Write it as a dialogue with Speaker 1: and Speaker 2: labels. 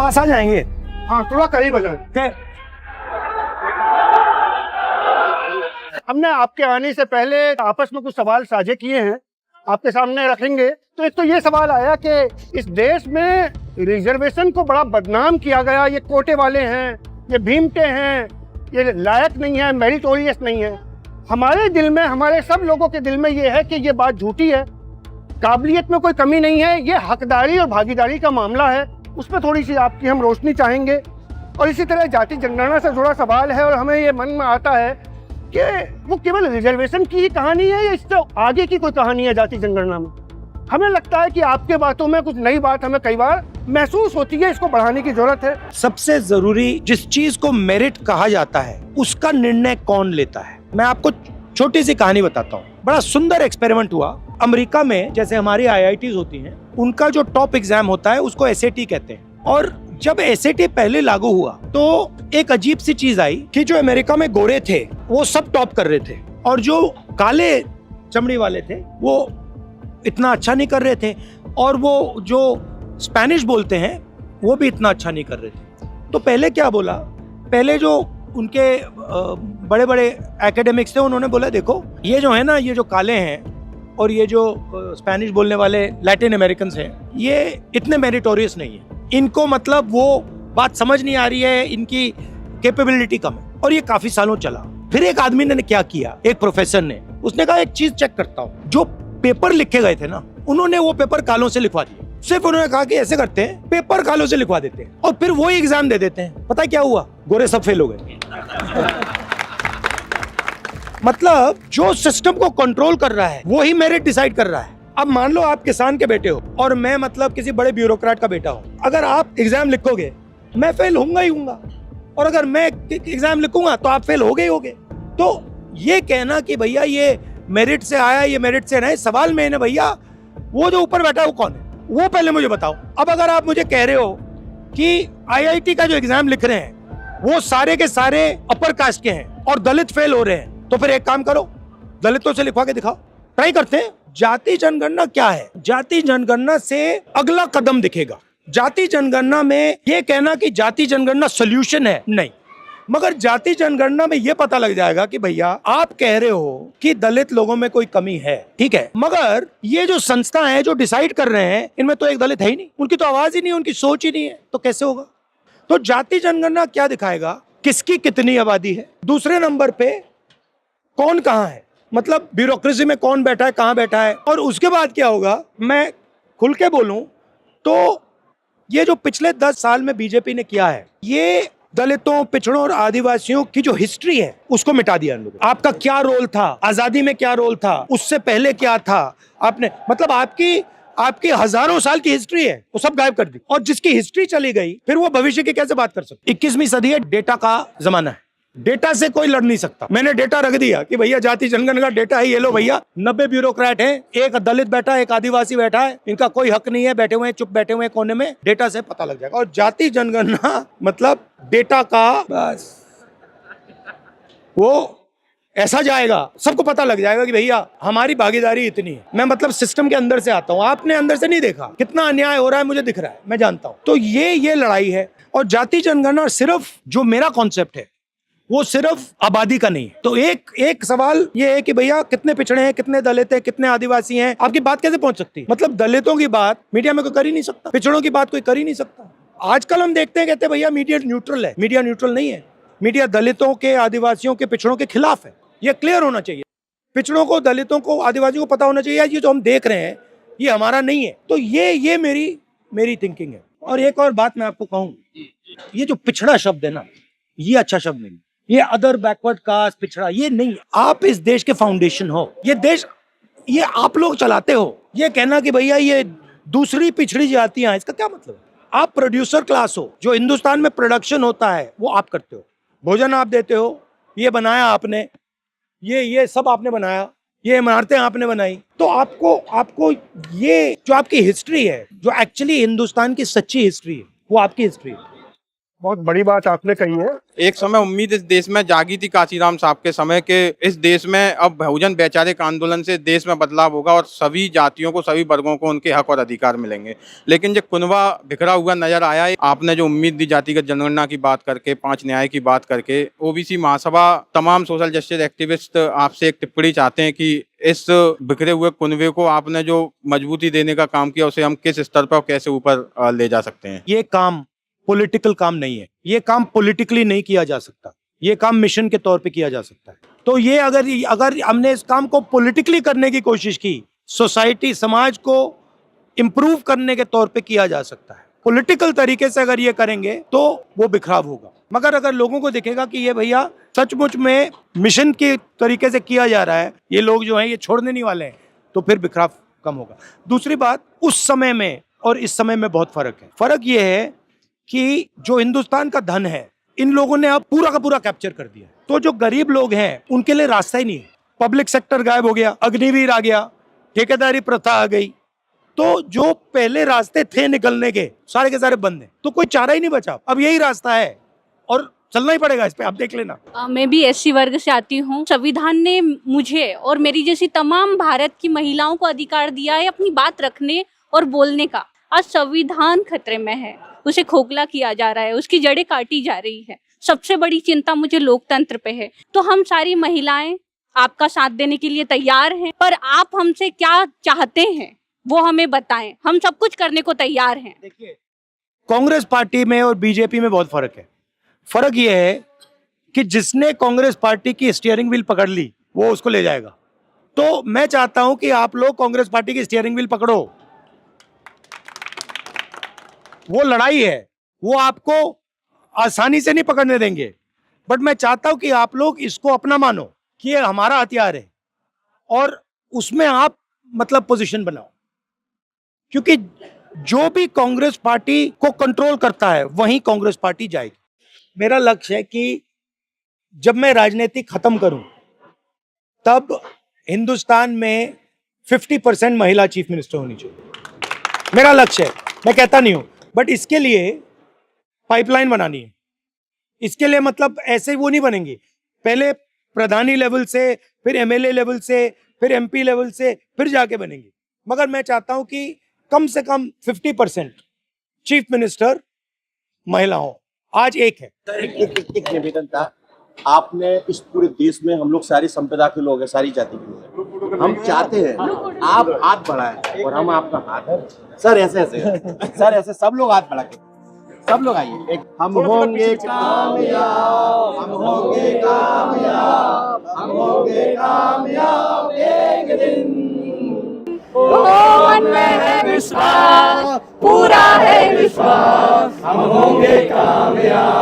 Speaker 1: पास आ जाएंगे।
Speaker 2: हाँ थोड़ा करीब हो जाए। हमने आपके आने से पहले आपस में कुछ सवाल साझे किए हैं, आपके सामने रखेंगे। तो एक तो ये सवाल आया कि इस देश में रिजर्वेशन को बड़ा बदनाम किया गया, ये कोटे वाले हैं, ये भीमटे हैं, ये लायक नहीं है, मेरिटोरियस नहीं है। हमारे दिल में, हमारे सब लोगों के दिल में ये है कि ये बात झूठी है, काबिलियत में कोई कमी नहीं है, ये हकदारी और भागीदारी का मामला है। उस पर थोड़ी सी आपकी हम रोशनी चाहेंगे। और इसी तरह जाति जनगणना से जुड़ा सवाल है और हमें ये मन में आता है कि वो केवल रिजर्वेशन की ही कहानी है या इससे आगे की कोई कहानी है जाति जनगणना में। हमें लगता है कि आपके बातों में कुछ नई बात हमें कई बार महसूस होती है, इसको बढ़ाने की जरूरत है।
Speaker 1: सबसे जरूरी जिस चीज को मेरिट कहा जाता है उसका निर्णय कौन लेता है। मैं आपको छोटी सी कहानी बताता हूँ। बड़ा सुंदर एक्सपेरिमेंट हुआ अमेरिका में। जैसे हमारी IITs होती हैं, उनका जो टॉप एग्जाम होता है उसको SAT कहते हैं। और जब SAT पहले लागू हुआ तो एक अजीब सी चीज आई कि जो अमेरिका में गोरे थे वो सब टॉप कर रहे थे और जो काले चमड़ी वाले थे वो इतना अच्छा नहीं कर रहे थे, और वो जो स्पेनिश बोलते हैं वो भी इतना अच्छा नहीं कर रहे थे। तो पहले क्या बोला, पहले जो उनके बड़े बड़े एकेडमिक्स थे उन्होंने बोला देखो ये जो है ना, ये जो काले हैं और ये जो स्पेनिश बोलने वाले लैटिन अमेरिकन हैं, ये इतने मेरिटोरियस नहीं है, इनको मतलब वो बात समझ नहीं आ रही है, इनकी कैपेबिलिटी कम है। और ये काफी सालों चला। फिर एक आदमी ने क्या किया, एक प्रोफेसर ने, उसने कहा एक चीज चेक करता हूँ, जो पेपर लिखे गए थे ना उन्होंने वो पेपर कालों से लिखवा दिए। सिर्फ उन्होंने कहा कि ऐसे करते हैं, पेपर कालों से लिखवा देते हैं और फिर वही एग्जाम दे देते हैं। पता है क्या हुआ, गोरे सब फेल हो गए। मतलब जो सिस्टम को कंट्रोल कर रहा है वो ही मेरिट डिसाइड कर रहा है। अब मान लो आप किसान के बेटे हो और मैं मतलब किसी बड़े ब्यूरोक्रेट का बेटा हूँ। अगर आप एग्जाम लिखोगे मैं फेल होऊंगा ही होऊंगा, और अगर मैं एग्जाम लिखूंगा तो आप फेल हो गए होगे। तो ये कहना कि भैया ये मेरिट से आया, ये मेरिट से नहीं, सवाल में है भैया वो जो ऊपर बैठा है वो कौन है, वो पहले मुझे बताओ। अब अगर आप मुझे कह रहे हो कि IIT का जो एग्जाम लिख रहे हैं वो सारे के सारे अपर कास्ट के हैं और दलित फेल हो रहे हैं, तो फिर एक काम करो, दलितों से लिखवा के दिखाओ, ट्राई करते हैं। जाति जनगणना क्या है? जाति जनगणना से अगला कदम दिखेगा। जाति जनगणना में ये कहना कि जाति जनगणना सोल्यूशन है, नहीं, मगर जाति जनगणना में ये पता लग जाएगा कि भैया आप कह रहे हो कि दलित लोगों में कोई कमी है, ठीक है, मगर ये जो संस्था है जो डिसाइड कर रहे हैं इनमें तो एक दलित है ही नहीं, उनकी तो आवाज ही नहीं, उनकी सोच ही नहीं है, तो कैसे होगा? तो जाति जनगणना क्या दिखाएगा, किसकी कितनी आबादी है, दूसरे नंबर पे कौन कहाँ है, मतलब ब्यूरोक्रेसी में कौन बैठा है, कहाँ बैठा है, और उसके बाद क्या होगा। मैं खुल के बोलूं तो ये जो पिछले 10 साल में बीजेपी ने किया है, ये दलितों, पिछड़ों और आदिवासियों की जो हिस्ट्री है उसको मिटा दिया इन लोगों। आपका क्या रोल था, आजादी में क्या रोल था, उससे पहले क्या था, आपने मतलब आपकी हजारों साल की हिस्ट्री है वो सब गायब कर दी। और जिसकी हिस्ट्री चली गई फिर वो भविष्य की कैसे बात कर सकते? 21वीं सदी है, डेटा का जमाना है, डेटा से कोई लड़ नहीं सकता। मैंने डेटा रख दिया कि भैया जाति जनगणना का डेटा है, ये लो भैया, 90 ब्यूरोक्रेट हैं, एक दलित बैठा है, एक आदिवासी बैठा है, इनका कोई हक नहीं है, बैठे हुए हैं, चुप बैठे हुए हैं कोने में, डेटा से पता लग जाएगा। और जाति जनगणना मतलब डेटा का बस वो ऐसा जाएगा, सबको पता लग जाएगा कि भैया हमारी भागीदारी इतनी है। मैं मतलब सिस्टम के अंदर से आता हूँ, आपने अंदर से नहीं देखा, कितना अन्याय हो रहा है मुझे दिख रहा है, मैं जानता हूँ। तो ये लड़ाई है। और जाति जनगणना सिर्फ जो मेरा कॉन्सेप्ट है वो सिर्फ आबादी का नहीं है। तो एक सवाल ये है कि भैया कितने पिछड़े हैं, कितने दलित हैं, कितने आदिवासी हैं, आपकी बात कैसे पहुंच सकती है? मतलब दलितों की बात मीडिया में कोई कर ही नहीं सकता, पिछड़ों की बात कोई कर ही नहीं सकता। आजकल हम देखते हैं, कहते हैं भैया मीडिया न्यूट्रल है, मीडिया न्यूट्रल नहीं है। मीडिया दलितों के, आदिवासियों के, पिछड़ों के खिलाफ है। ये क्लियर होना चाहिए। पिछड़ों को, दलितों को, आदिवासियों को पता होना चाहिए ये जो हम देख रहे हैं ये हमारा नहीं है। तो ये मेरी थिंकिंग है। और एक और बात मैं आपको कहूँ, ये जो पिछड़ा शब्द है ना, ये अच्छा शब्द नहीं। ये अदर, बैकवर्ड कास्ट, पिछड़ा, ये नहीं। आप इस देश के फाउंडेशन हो, ये देश ये आप लोग चलाते हो। ये कहना कि भैया ये दूसरी पिछड़ी जातियां, इसका क्या मतलब है? आप प्रोड्यूसर क्लास हो, जो हिंदुस्तान में प्रोडक्शन होता है वो आप करते हो, भोजन आप देते हो, ये बनाया आपने, ये सब आपने बनाया, ये इमारतें आपने बनाई। तो आपको ये जो आपकी हिस्ट्री है, जो एक्चुअली हिंदुस्तान की सच्ची हिस्ट्री है, वो आपकी हिस्ट्री है।
Speaker 2: बहुत बड़ी बात आपने कही है।
Speaker 3: एक समय उम्मीद इस देश में जागी थी कांशीराम साहब के समय के इस देश में अब बहुजन वैचारिक आंदोलन से देश में बदलाव होगा और सभी जातियों को, सभी वर्गों को उनके हक और अधिकार मिलेंगे। लेकिन जो कुनबा बिखरा हुआ नजर आया है, आपने जो उम्मीद दी जातिगत जनगणना की बात करके, 5 न्याय की बात करके, ओबीसी महासभा, तमाम सोशल जस्टिस एक्टिविस्ट आपसे एक टिप्पणी चाहते हैं कि इस बिखरे हुए कुनबे को आपने जो मजबूती देने का काम किया उसे हम किस स्तर पर और कैसे ऊपर ले जा सकते हैं?
Speaker 1: ये काम पॉलिटिकल काम नहीं है, ये काम पॉलिटिकली नहीं किया जा सकता, ये काम मिशन के तौर पे किया जा सकता है। तो ये अगर हमने इस काम को पॉलिटिकली करने की कोशिश की, सोसाइटी, समाज को इंप्रूव करने के तौर पे किया जा सकता है। पॉलिटिकल तरीके से अगर ये करेंगे तो वो बिखराव होगा। मगर अगर लोगों को दिखेगा कि ये भैया सचमुच में मिशन के तरीके से किया जा रहा है, ये लोग जो हैं ये छोड़ने नहीं वाले हैं, तो फिर बिखराव कम होगा। दूसरी बात, उस समय में और इस समय में बहुत फर्क है। फर्क ये है कि जो हिंदुस्तान का धन है, इन लोगों ने अब पूरा का पूरा कैप्चर कर दिया। तो जो गरीब लोग हैं उनके लिए रास्ता ही नहीं है। पब्लिक सेक्टर गायब हो गया, अग्निवीर आ गया, ठेकेदारी प्रथा आ गई, तो जो पहले रास्ते थे निकलने के सारे बंद हैं। तो कोई चारा ही नहीं बचा। अब यही रास्ता है और चलना ही पड़ेगा इस पे, आप देख लेना।
Speaker 4: मैं भी एससी वर्ग से आती हूँ। संविधान ने मुझे और मेरी जैसी तमाम भारत की महिलाओं को अधिकार दिया है अपनी बात रखने और बोलने का। आज संविधान खतरे में है, उसे खोखला किया जा रहा है, उसकी जड़ें काटी जा रही है। सबसे बड़ी चिंता मुझे लोकतंत्र पे है। तो हम सारी महिलाएं आपका साथ देने के लिए तैयार हैं, पर आप हमसे क्या चाहते हैं वो हमें बताएं। हम सब कुछ करने को तैयार हैं।
Speaker 1: देखिए, कांग्रेस पार्टी में और बीजेपी में बहुत फर्क है। फर्क यह है कि जिसने कांग्रेस पार्टी की स्टीयरिंग व्हील पकड़ ली वो उसको ले जाएगा। तो मैं चाहता हूं कि आप लोग कांग्रेस पार्टी की स्टीयरिंग व्हील पकड़ो। वो लड़ाई है, वो आपको आसानी से नहीं पकड़ने देंगे, बट मैं चाहता हूं कि आप लोग इसको अपना मानो कि ये हमारा हथियार है और उसमें आप मतलब पोजीशन बनाओ। क्योंकि जो भी कांग्रेस पार्टी को कंट्रोल करता है वहीं कांग्रेस पार्टी जाएगी। मेरा लक्ष्य है कि जब मैं राजनीति खत्म करूं तब हिंदुस्तान में 50% महिला चीफ मिनिस्टर होनी चाहिए। मेरा लक्ष्य है, मैं कहता नहीं हूं, बट इसके लिए पाइपलाइन बनानी है। इसके लिए मतलब ऐसे वो नहीं बनेंगे, पहले प्रधानी लेवल से, फिर एमएलए लेवल से, फिर एमपी लेवल से, फिर जाके बनेंगे। मगर मैं चाहता हूं कि कम से कम 50% चीफ मिनिस्टर महिला हो। आज एक है।
Speaker 5: एक निवेदन था, आपने इस पूरे देश में हम लोग सारी संप्रदा के लोग हैं, सारी जाति के लोग हैं, हम चाहते हैं आप हाथ बढ़ाएं और हम आपका हाथ है सर, ऐसे सर, ऐसे सब लोग हाथ बढ़ा के, सब लोग आइए। एक हम होंगे कामयाब, हम होंगे कामयाब, हम होंगे कामयाब एक दिन।
Speaker 4: मन में है विश्वास, पूरा है विश्वास,
Speaker 5: हम होंगे कामयाब।